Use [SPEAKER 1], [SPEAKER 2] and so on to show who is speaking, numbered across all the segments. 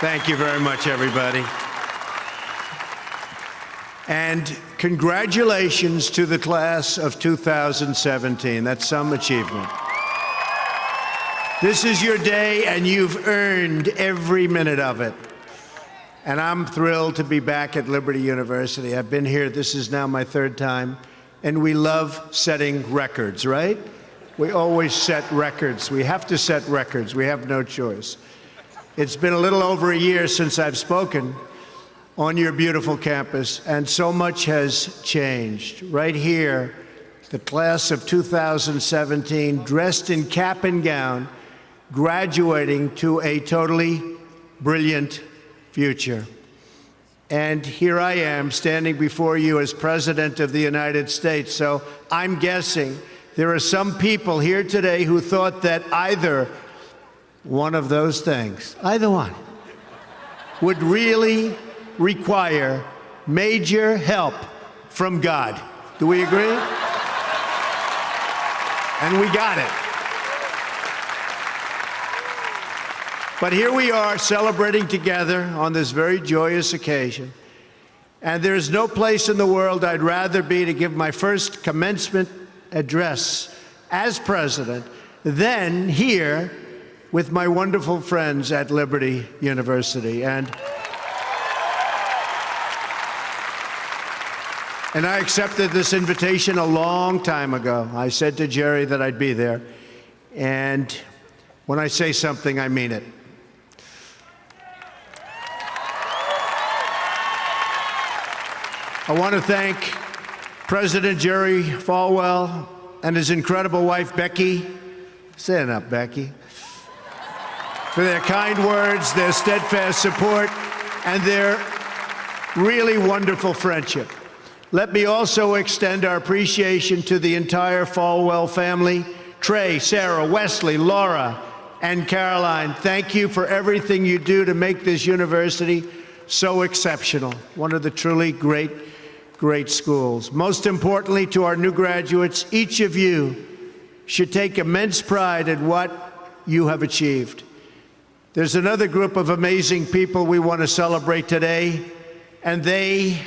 [SPEAKER 1] Thank you very much, everybody. And congratulations to the class of 2017. That's some achievement. This is your day, and you've earned every minute of it. And I'm thrilled to be back at Liberty University. I've been here, this is now my third time, and we love setting records, right? We always set records. We have to set records. We have no choice. It's been a little over a year since I've spoken on your beautiful campus, and so much has changed. Right here, the class of 2017, dressed in cap and gown, graduating to a totally brilliant future. And here I am, standing before you as President of the United States. So I'm guessing there are some people here today who thought that either one of those things, either one, would really require major help from God. Do we agree? And we got it. But here we are celebrating together on this very joyous occasion. And there's no place in the world I'd rather be to give my first commencement address as president than here with my wonderful friends at Liberty University. And I accepted this invitation a long time ago. I said to Jerry that I'd be there. And when I say something, I mean it. I want to thank President Jerry Falwell and his incredible wife, Becky. Stand up, Becky. For their kind words, their steadfast support, and their really wonderful friendship. Let me also extend our appreciation to the entire Falwell family, Trey, Sarah, Wesley, Laura, and Caroline. Thank you for everything you do to make this university so exceptional, one of the truly great schools. Most importantly, to our new graduates, each of you should take immense pride in what you have achieved. There's another group of amazing people we want to celebrate today, and they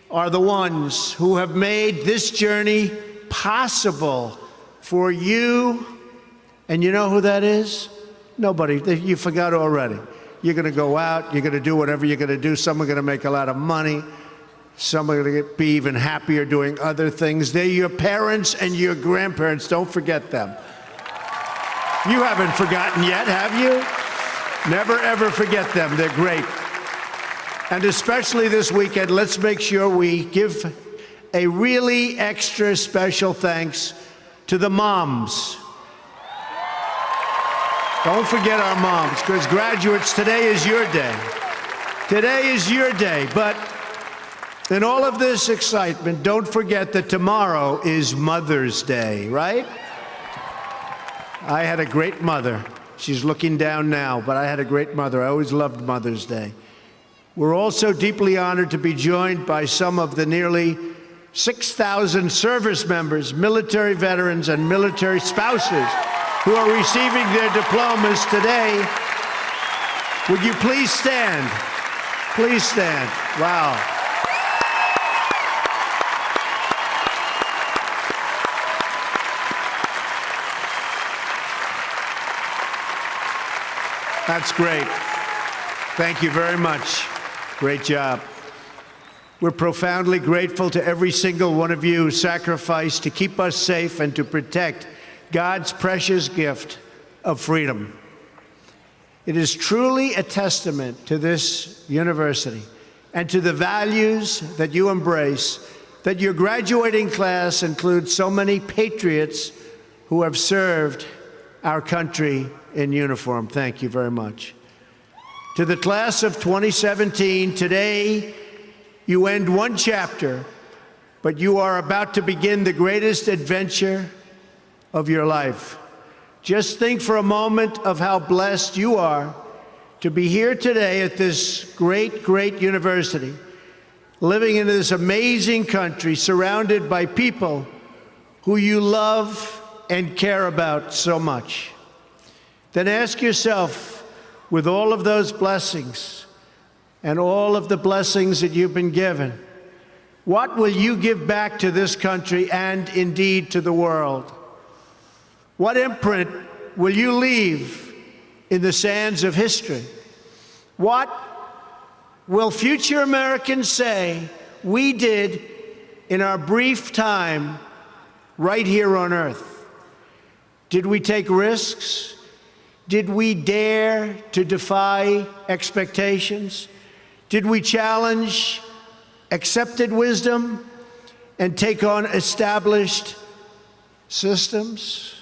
[SPEAKER 1] are the ones who have made this journey possible for you. And you know who that is? Nobody. You forgot already. You're going to go out, you're going to do whatever you're going to do. Some are going to make a lot of money. Some are going to be even happier doing other things. They're your parents and your grandparents. Don't forget them. You haven't forgotten yet, have you? Never, ever forget them. They're great. And especially this weekend, let's make sure we give a really extra special thanks to the moms. Don't forget our moms, because graduates, today is your day. Today is your day. But in all of this excitement, don't forget that tomorrow is Mother's Day, right? I had a great mother. She's looking down now, but I had a great mother. I always loved Mother's Day. We're also deeply honored to be joined by some of the nearly 6,000 service members, military veterans, and military spouses who are receiving their diplomas today. Would you please stand? Please stand. Wow. That's great. Thank you very much. Great job. We're profoundly grateful to every single one of you who sacrificed to keep us safe and to protect God's precious gift of freedom. It is truly a testament to this university and to the values that you embrace that your graduating class includes so many patriots who have served our country in uniform. Thank you very much. To the class of 2017, today you end one chapter, but you are about to begin the greatest adventure of your life. Just think for a moment of how blessed you are to be here today at this great university, living in this amazing country, surrounded by people who you love and care about so much. Then ask yourself, with all of those blessings and all of the blessings that you've been given, what will you give back to this country and indeed to the world? What imprint will you leave in the sands of history? What will future Americans say we did in our brief time right here on earth? Did we take risks? Did we dare to defy expectations? Did we challenge accepted wisdom and take on established systems?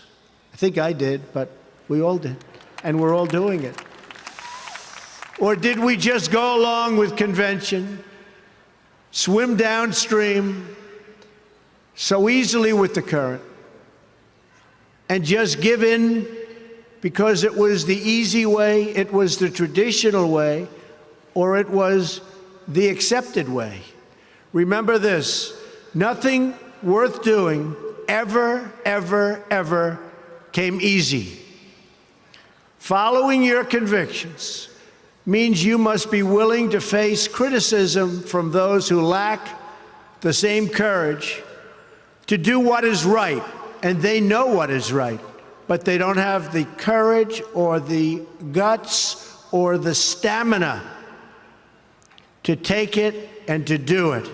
[SPEAKER 1] I think I did, but we all did, and we're all doing it. Or did we just go along with convention, swim downstream so easily with the current, and just give in because it was the easy way, it was the traditional way, or it was the accepted way? Remember this: nothing worth doing ever, ever, ever came easy. Following your convictions means you must be willing to face criticism from those who lack the same courage to do what is right, and they know what is right, but they don't have the courage or the guts or the stamina to take it and to do it.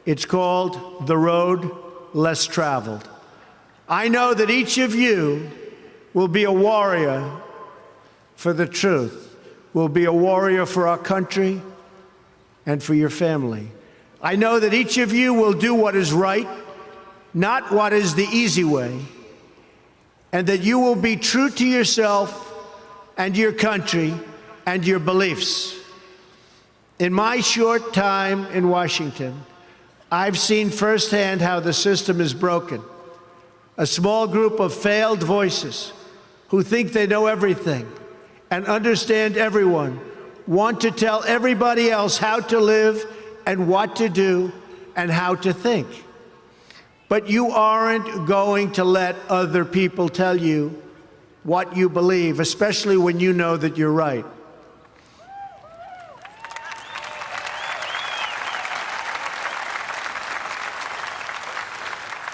[SPEAKER 1] It's called the road less traveled. I know that each of you will be a warrior for the truth, will be a warrior for our country and for your family. I know that each of you will do what is right, not what is the easy way, and that you will be true to yourself and your country and your beliefs. In my short time in Washington, I've seen firsthand how the system is broken. A small group of failed voices who think they know everything and understand everyone want to tell everybody else how to live and what to do and how to think. But you aren't going to let other people tell you what you believe, especially when you know that you're right.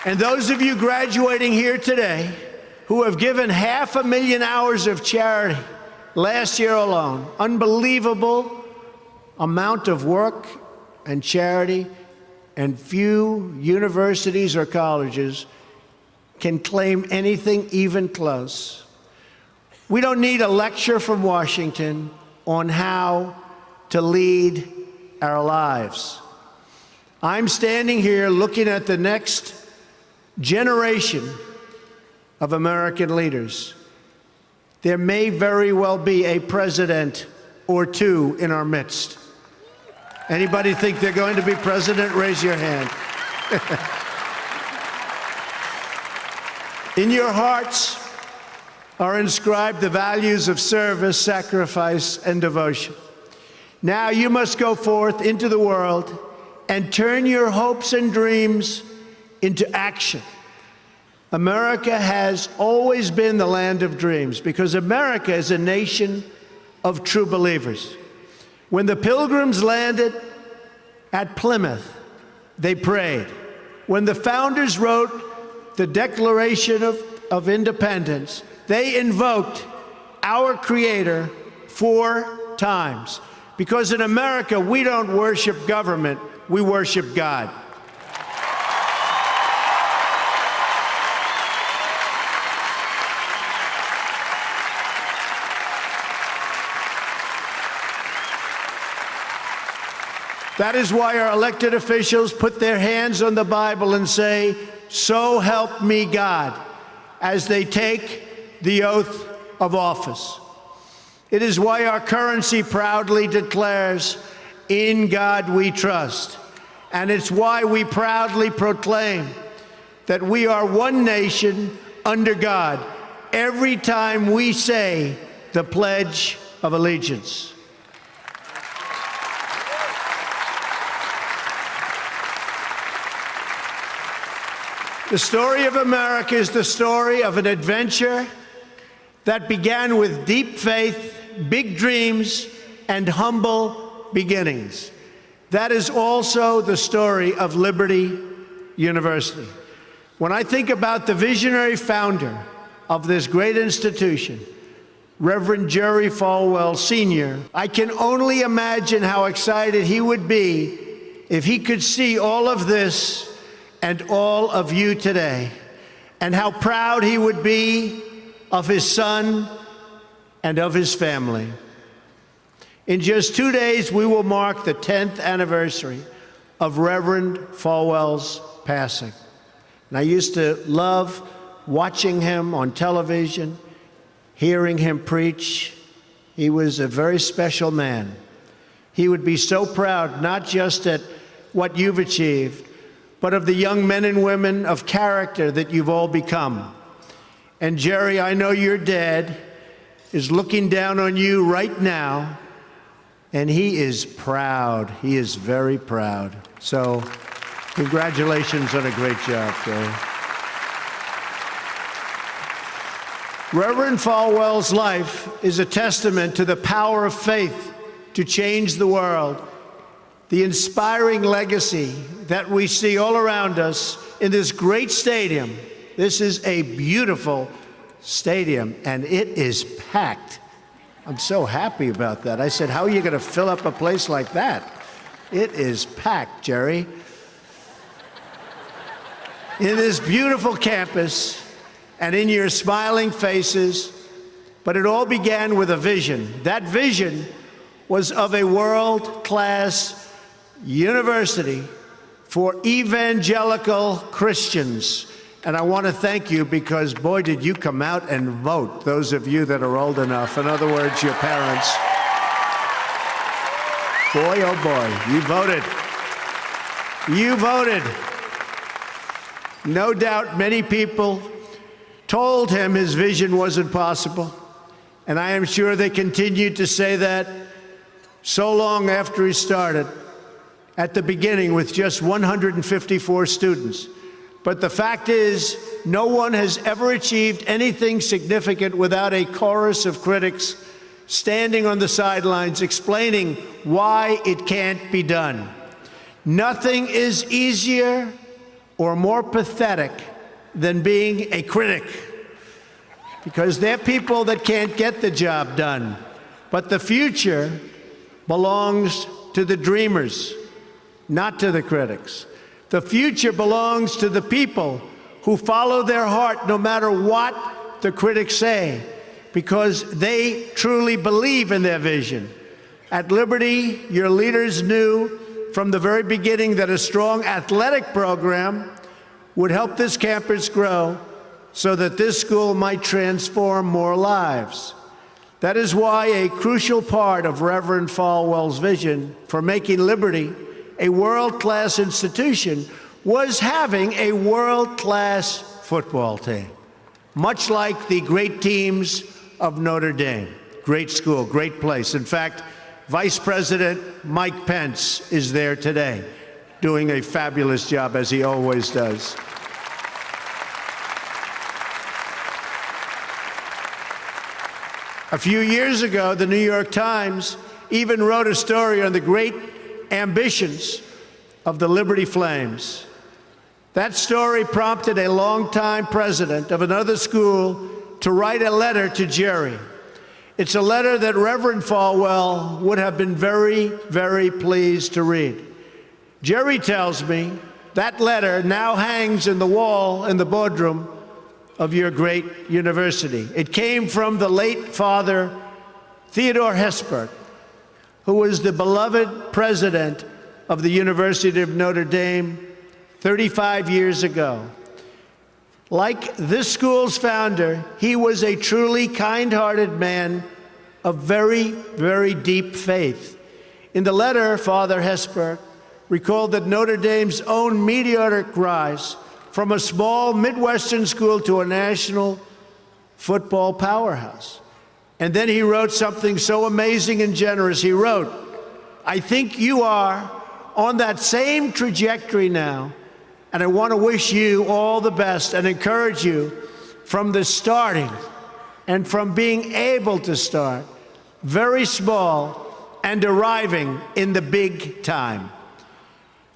[SPEAKER 1] And those of you graduating here today who have given 500,000 hours of charity last year alone, unbelievable amount of work and charity, and few universities or colleges can claim anything even close. We don't need a lecture from Washington on how to lead our lives. I'm standing here looking at the next generation of American leaders. There may very well be a president or two in our midst. Anybody think they're going to be president? Raise your hand. In your hearts are inscribed the values of service, sacrifice, and devotion. Now you must go forth into the world and turn your hopes and dreams into action. America has always been the land of dreams because America is a nation of true believers. When the Pilgrims landed at Plymouth, they prayed. When the founders wrote the Declaration of Independence, they invoked our Creator 4 times. Because in America, we don't worship government, we worship God. That is why our elected officials put their hands on the Bible and say, "So help me God," as they take the oath of office. It is why our currency proudly declares, "In God we trust." And it's why we proudly proclaim that we are one nation under God every time we say the Pledge of Allegiance. The story of America is the story of an adventure that began with deep faith big dreams and humble beginnings. That is also the story of Liberty University. When I think about the visionary founder of this great institution, Reverend Jerry Falwell Sr., I can only imagine how excited he would be if he could see all of this and all of you today, and how proud he would be of his son and of his family. In just 2 days, we will mark the 10th anniversary of Reverend Falwell's passing. And I used to love watching him on television, hearing him preach. He was a very special man. He would be so proud, not just at what you've achieved, but of the young men and women of character that you've all become. And Jerry, I know your dad is looking down on you right now, and he is proud. He is very proud. So congratulations on a great job, Jerry. Reverend Falwell's life is a testament to the power of faith to change the world. The inspiring legacy that we see all around us in this great stadium. This is a beautiful stadium, and it is packed. I'm so happy about that. I said, how are you going to fill up a place like that? It is packed, Jerry. In this beautiful campus, and in your smiling faces, but it all began with a vision. That vision was of a world-class university for evangelical Christians. And I want to thank you because, boy, did you come out and vote, those of you that are old enough. In other words, your parents. Boy, oh boy, you voted. You voted. No doubt many people told him his vision wasn't possible, and I am sure they continued to say that so long after he started, at the beginning with just 154 students. But the fact is, no one has ever achieved anything significant without a chorus of critics standing on the sidelines explaining why it can't be done. Nothing is easier or more pathetic than being a critic, because they're people that can't get the job done. But the future belongs to the dreamers, not to the critics. The future belongs to the people who follow their heart no matter what the critics say, because they truly believe in their vision. At Liberty, your leaders knew from the very beginning that a strong athletic program would help this campus grow so that this school might transform more lives. That is why a crucial part of Reverend Falwell's vision for making Liberty a world-class institution was having a world-class football team, much like the great teams of Notre Dame. Great school, great place. In fact, Vice President Mike Pence is there today, doing a fabulous job, as he always does. A few years ago, the New York Times even wrote a story on the great ambitions of the Liberty Flames. That story prompted a longtime president of another school to write a letter to Jerry. It's a letter that Reverend Falwell would have been very, very pleased to read. Jerry tells me that letter now hangs in the wall in the boardroom of your great university. It came from the late Father Theodore Hesburgh, who was the beloved president of the University of Notre Dame 35 years ago. Like this school's founder, he was a truly kind-hearted man of very, very deep faith. In the letter, Father Hesburgh recalled that Notre Dame's own meteoric rise from a small Midwestern school to a national football powerhouse. And then he wrote something so amazing and generous. He wrote, "I think you are on that same trajectory now, and I want to wish you all the best and encourage you from the starting and from being able to start. very small, and arriving in the big time.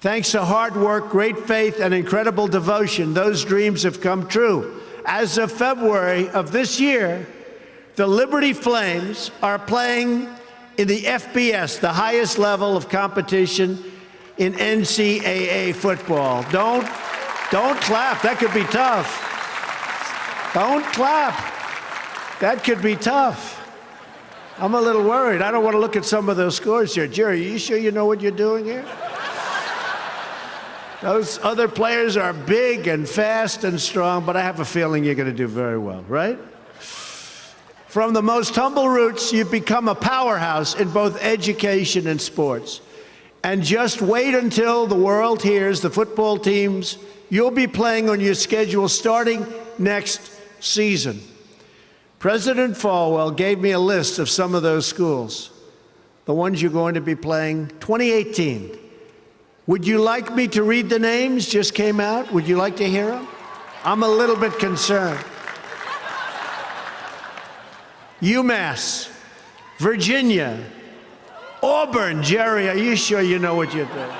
[SPEAKER 1] Thanks to hard work, great faith, and incredible devotion, those dreams have come true. As of February of this year, the Liberty Flames are playing in the FBS, the highest level of competition in NCAA football. Don't clap. That could be tough. Don't clap. That could be tough. I'm a little worried. I don't want to look at some of those scores here. Jerry, are you sure you know what you're doing here? Those other players are big and fast and strong, but I have a feeling you're going to do very well, right? From the most humble roots, you've become a powerhouse in both education and sports. And just wait until the world hears the football teams you'll be playing on your schedule starting next season. President Falwell gave me a list of some of those schools, the ones you're going to be playing 2018. Would you like me to read the names? Just came out. Would you like to hear them? I'm a little bit concerned. UMass, Virginia, Auburn. Jerry, are you sure you know what you're doing?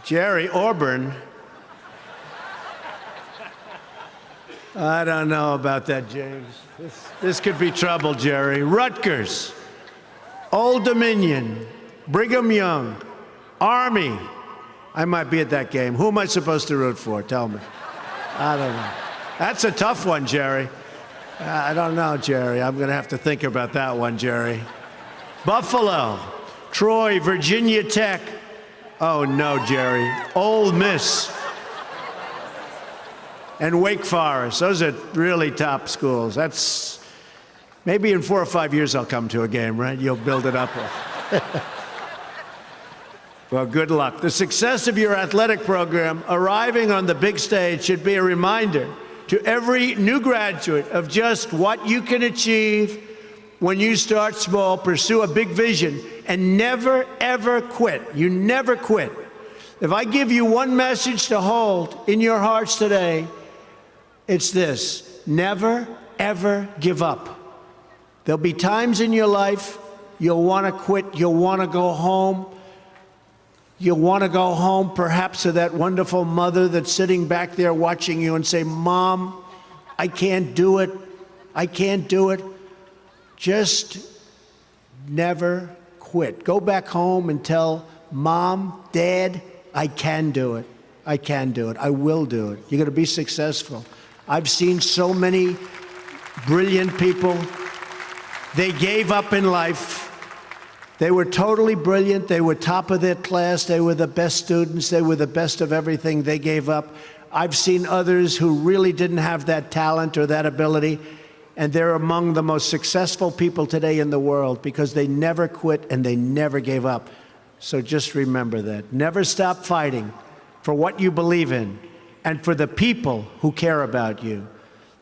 [SPEAKER 1] Jerry, Auburn. I don't know about that, James. This could be trouble, Jerry. Rutgers, Old Dominion, Brigham Young, Army. I might be at that game. Who am I supposed to root for? Tell me. I don't know. That's a tough one, Jerry. I don't know, Jerry. I'm going to have to think about that one, Jerry. Buffalo, Troy, Virginia Tech. Oh, no, Jerry. Ole Miss. And Wake Forest. Those are really top schools. That's maybe in 4 or 5 years I'll come to a game, right? You'll build it up. Well, good luck. The success of your athletic program arriving on the big stage should be a reminder to every new graduate of just what you can achieve when you start small, pursue a big vision, and never, ever quit. You never quit. If I give you one message to hold in your hearts today, it's this: never, ever give up. There'll be times in your life you'll want to quit, you'll want to go home. You'll want to go home perhaps to that wonderful mother that's sitting back there watching you and say, Mom, I can't do it. I can't do it. Just never quit. Go back home and tell Mom, Dad, I can do it. I can do it. I will do it. You're going to be successful. I've seen so many brilliant people. They gave up in life. They were totally brilliant. They were top of their class. They were the best students. They were the best of everything. They gave up. I've seen others who really didn't have that talent or that ability, and they're among the most successful people today in the world because they never quit and they never gave up. So just remember that. Never stop fighting for what you believe in and for the people who care about you.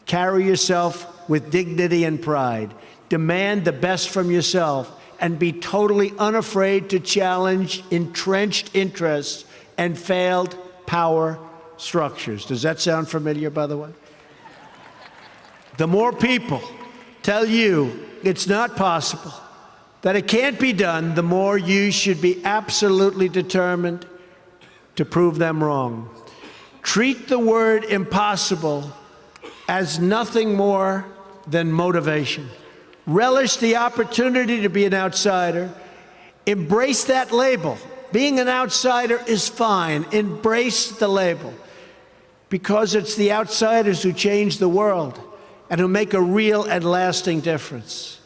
[SPEAKER 1] Carry yourself with dignity and pride. Demand the best from yourself and be totally unafraid to challenge entrenched interests and failed power structures. Does that sound familiar, by the way? The more people tell you it's not possible, that it can't be done, the more you should be absolutely determined to prove them wrong. Treat the word impossible as nothing more than motivation. Relish the opportunity to be an outsider. Embrace that label. Being an outsider is fine. Embrace the label, because it's the outsiders who change the world and who make a real and lasting difference.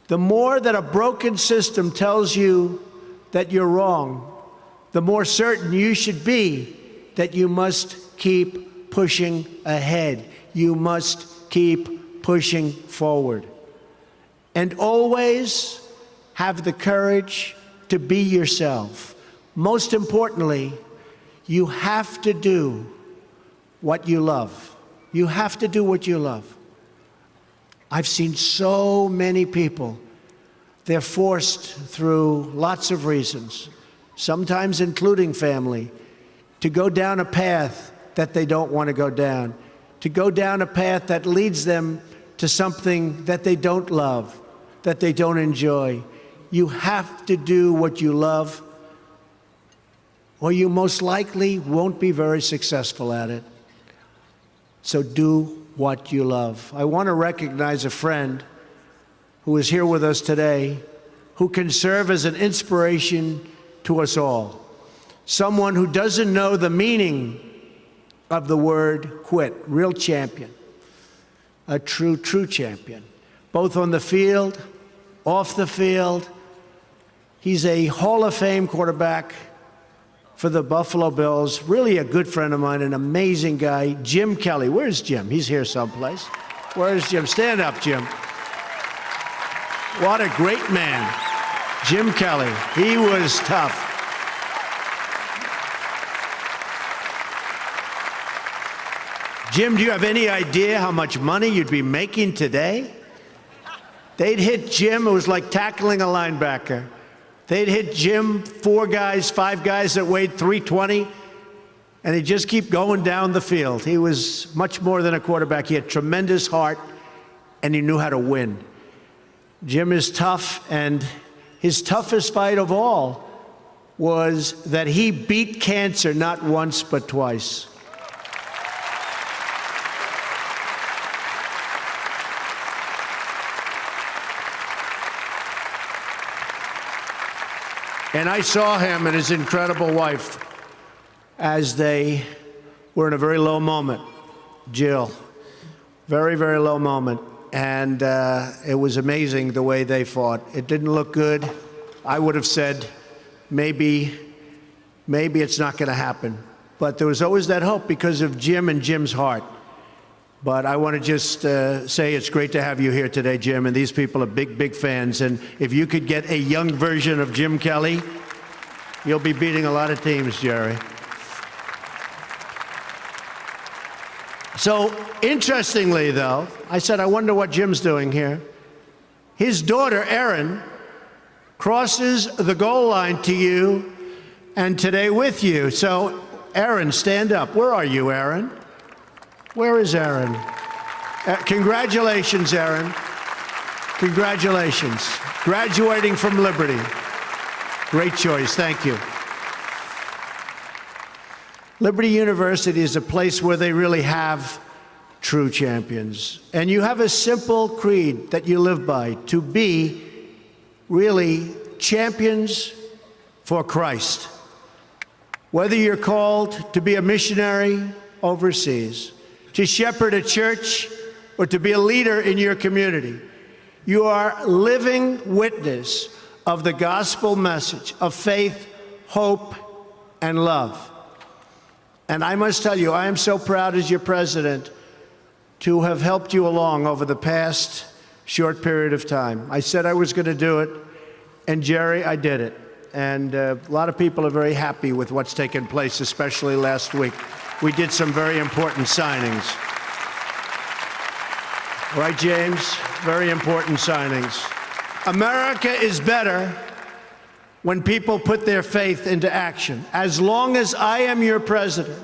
[SPEAKER 1] The more that a broken system tells you that you're wrong, the more certain you should be that you must keep pushing ahead. You must keep pushing forward. And always have the courage to be yourself. Most importantly, you have to do what you love. You have to do what you love. I've seen so many people, they're forced through lots of reasons, sometimes including family, to go down a path that they don't want to go down a path that leads them to something that they don't love, that they don't enjoy. You have to do what you love, or you most likely won't be very successful at it. So do what you love. I want to recognize a friend who is here with us today, who can serve as an inspiration to us all. Someone who doesn't know the meaning of the word quit. Real champion. A true champion. Both on the field, off the field. He's a Hall of Fame quarterback for the Buffalo Bills. Really a good friend of mine, an amazing guy. Jim Kelly. Where's Jim? He's here someplace. Where's Jim? Stand up, Jim. What a great man. Jim Kelly. He was tough. Jim, do you have any idea how much money you'd be making today? They'd hit Jim, it was like tackling a linebacker. They'd hit Jim, 4 guys, 5 guys that weighed 320, and he'd just keep going down the field. He was much more than a quarterback. He had tremendous heart, and he knew how to win. Jim is tough, and his toughest fight of all was that he beat cancer not once but twice. And I saw him and his incredible wife as they were in a very low moment. Jill, very, very low moment. And it was amazing the way they fought. It didn't look good. I would have said, maybe it's not going to happen. But there was always that hope because of Jim and Jim's heart. But I want to just say it's great to have you here today, Jim, and these people are big, big fans. And if you could get a young version of Jim Kelly, you'll be beating a lot of teams, Jerry. So, interestingly, though, I said, I wonder what Jim's doing here. His daughter, Erin, crosses the goal line to you and today with you. So, Erin, stand up. Where are you, Erin? Where is Erin? Congratulations, Erin. Congratulations. Graduating from Liberty. Great choice. Thank you. Liberty University is a place where they really have true champions. And you have a simple creed that you live by, to be really champions for Christ. Whether you're called to be a missionary overseas, to shepherd a church, or to be a leader in your community, you are living witness of the gospel message of faith, hope, and love. And I must tell you, I am so proud as your president to have helped you along over the past short period of time. I said I was going to do it, and Jerry, I did it. And a lot of people are very happy with what's taken place, especially last week. We did some very important signings. Right, James? Very important signings. America is better when people put their faith into action. As long as I am your president,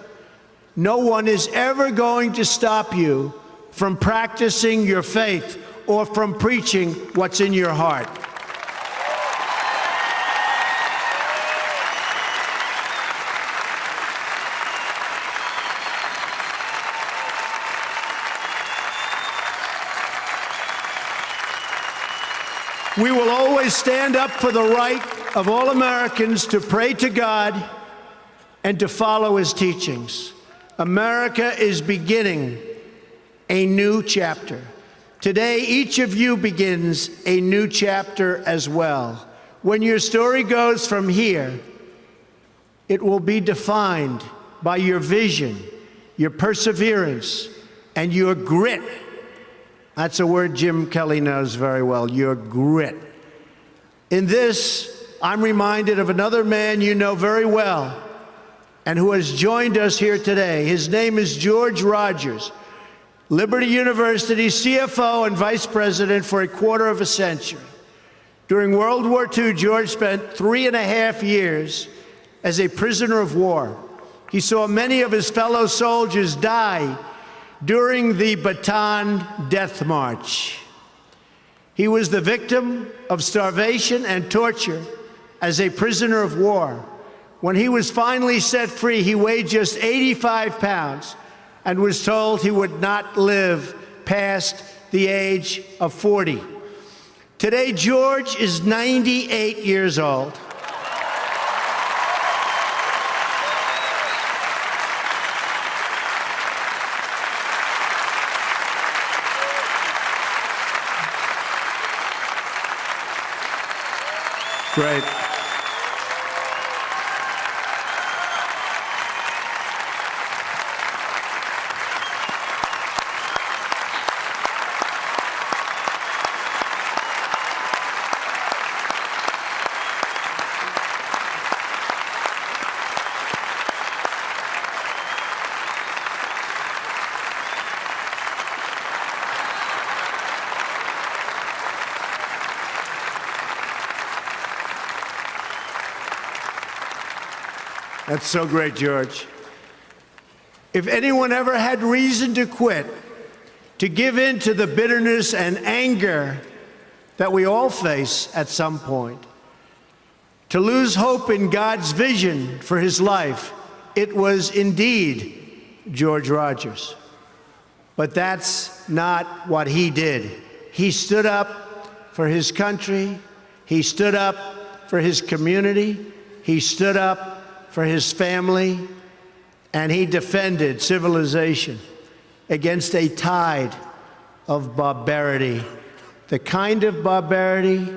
[SPEAKER 1] no one is ever going to stop you from practicing your faith or from preaching what's in your heart. We will always stand up for the right of all Americans to pray to God and to follow his teachings. America is beginning a new chapter. Today, each of you begins a new chapter as well. When your story goes from here, it will be defined by your vision, your perseverance, and your grit. That's a word Jim Kelly knows very well, your grit. In this, I'm reminded of another man you know very well and who has joined us here today. His name is George Rogers, Liberty University CFO and Vice President for a quarter of a century. During World War II, George spent 3.5 years as a prisoner of war. He saw many of his fellow soldiers die during the Bataan Death March. He was the victim of starvation and torture as a prisoner of war. When he was finally set free, he weighed just 85 pounds and was told he would not live past the age of 40. Today, George is 98 years old. Great. That's so great, George. If anyone ever had reason to quit, to give in to the bitterness and anger that we all face at some point, to lose hope in God's vision for his life, it was indeed George Rogers. But that's not what he did. He stood up for his country. He stood up for his community. He stood up for his family, and he defended civilization against a tide of barbarity, the kind of barbarity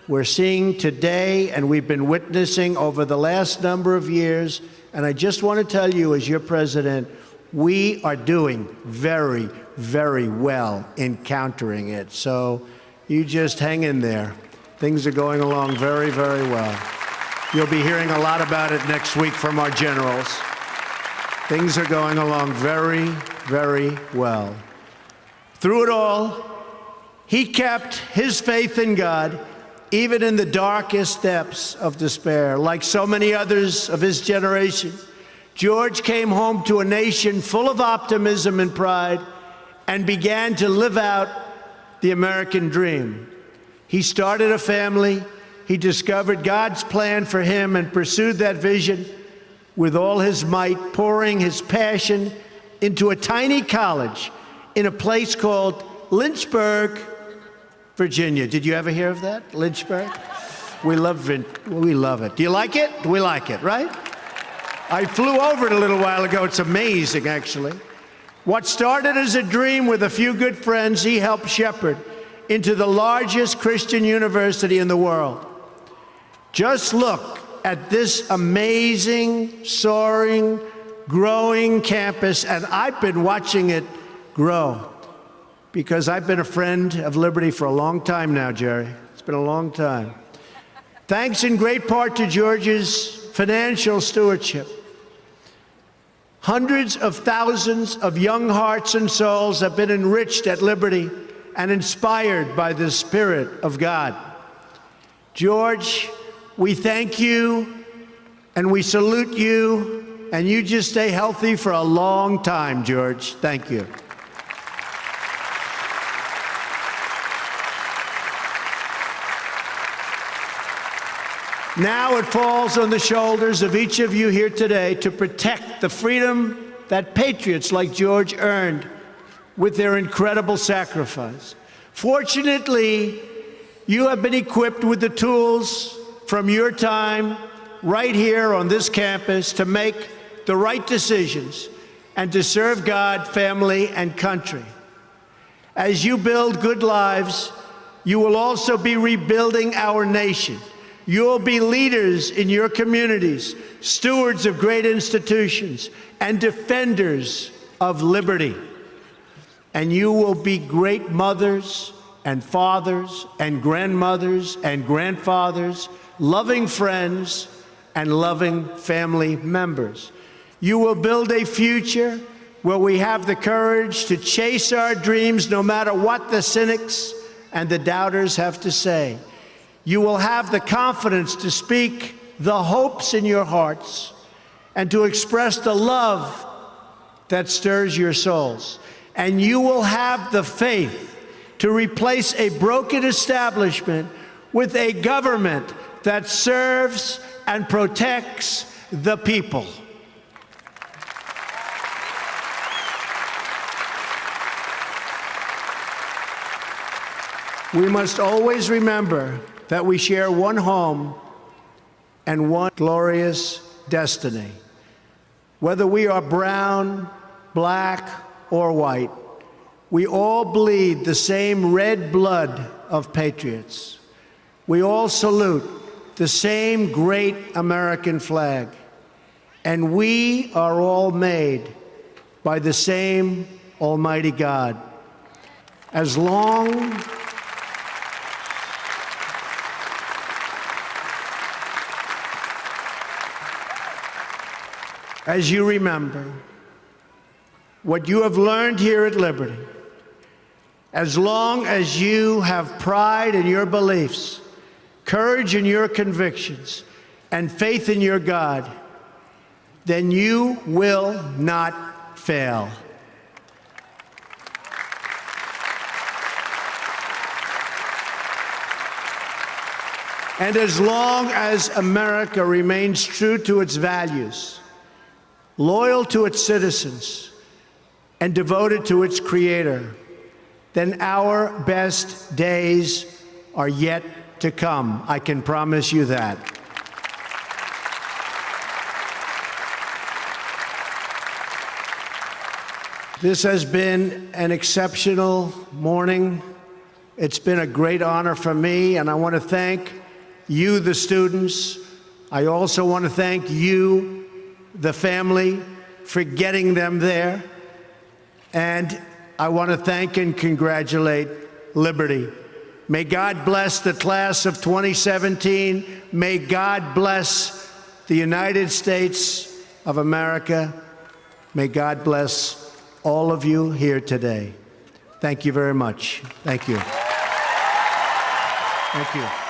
[SPEAKER 1] we're seeing today and we've been witnessing over the last number of years. And I just want to tell you, as your president, we are doing very, very well in countering it. So you just hang in there. Things are going along very, very well. You'll be hearing a lot about it next week from our generals. Things are going along very, very well. Through it all, he kept his faith in God, even in the darkest depths of despair. Like so many others of his generation, George came home to a nation full of optimism and pride and began to live out the American dream. He started a family. He discovered God's plan for him and pursued that vision with all his might, pouring his passion into a tiny college in a place called Lynchburg, Virginia. Did you ever hear of that? Lynchburg? We love it. Do you like it? We like it, right? I flew over it a little while ago. It's amazing, actually. What started as a dream with a few good friends, he helped shepherd into the largest Christian university in the world. Just look at this amazing, soaring, growing campus, and I've been watching it grow because I've been a friend of Liberty for a long time now, Jerry. It's been a long time. Thanks in great part to George's financial stewardship. Hundreds of thousands of young hearts and souls have been enriched at Liberty and inspired by the Spirit of God. George, we thank you and we salute you, and you just stay healthy for a long time, George. Thank you. Now it falls on the shoulders of each of you here today to protect the freedom that patriots like George earned with their incredible sacrifice. Fortunately, you have been equipped with the tools from your time right here on this campus to make the right decisions and to serve God, family, and country. As you build good lives, you will also be rebuilding our nation. You'll be leaders in your communities, stewards of great institutions, and defenders of liberty. And you will be great mothers and fathers and grandmothers and grandfathers, loving friends and loving family members. You will build a future where we have the courage to chase our dreams no matter what the cynics and the doubters have to say. You will have the confidence to speak the hopes in your hearts and to express the love that stirs your souls. and you will have the faith to replace a broken establishment with a government that serves and protects the people. We must always remember that we share one home and one glorious destiny. Whether we are brown, black, or white, we all bleed the same red blood of patriots. We all salute the same great American flag. And we are all made by the same Almighty God. As long as you remember what you have learned here at Liberty, as long as you have pride in your beliefs, courage in your convictions, and faith in your God, then you will not fail. And as long as America remains true to its values, loyal to its citizens, and devoted to its Creator, then our best days are yet to come. I can promise you that. This has been an exceptional morning. It's been a great honor for me, and I want to thank you, the students. I also want to thank you, the family, for getting them there. And I want to thank and congratulate Liberty. May God bless the class of 2017. May God bless the United States of America. May God bless all of you here today. Thank you very much. Thank you. Thank you.